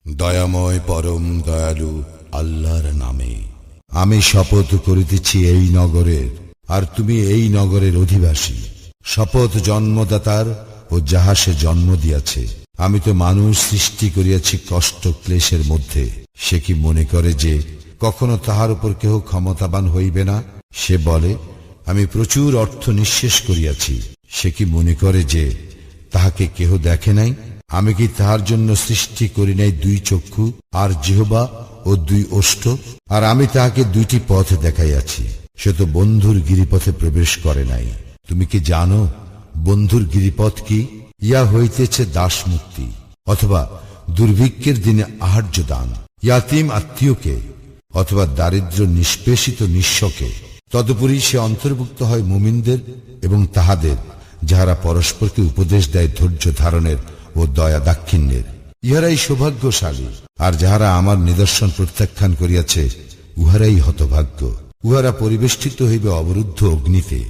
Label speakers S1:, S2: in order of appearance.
S1: দয়াময় পরম দয়ালু আল্লাহর নামে। আমি শপথ করিতেছি এই নগরের, আর তুমি এই নগরের অধিবাসী। শপথ জন্মদাতার ও যাহা সে জন্ম দিয়াছে। আমি তো মানুষ সৃষ্টি করিয়াছি কষ্ট ক্লেশের মধ্যে। সে কি মনে করে যে কখনো তাহার উপর কেহ ক্ষমতাবান হইবে না? সে বলে, আমি প্রচুর অর্থ নিঃশেষ করিয়াছি। সে কি মনে করে যে তাহাকে কেহ দেখে নাই? আমি কি তাহার জন্য সৃষ্টি করি নাই দুই চক্ষু আর জিহ্বা ও দুই ওষ্ঠ? আর আমি তাহাকে দুইটি পথ দেখাইয়াছি। সে তো বন্ধুর গিরিপথে প্রবেশ করে নাই। তুমি কি জানো বন্ধুর গিরিপথ কি? ইয়া হইতেছে দাস মুক্তি, অথবা দুর্ভিক্ষের দিনে আহার্য দান, ইয়াতিম আত্মীয়কে, অথবা দারিদ্র নিষ্পেষিত নিঃস্বকে। তদুপরি সে অন্তর্ভুক্ত হয় মুমিনদের এবং তাহাদের যাহারা পরস্পরকে উপদেশ দেয় ধৈর্য ধারণের ও দয়া দাক্ষিণ্যের। ইহারাই সৌভাগ্যশালী। আর যাহারা আমার নিদর্শন প্রত্যাখ্যান করিয়াছে উহারাই হতভাগ্য। উহারা পরিবেষ্টিত হইবে অবরুদ্ধ অগ্নিতে।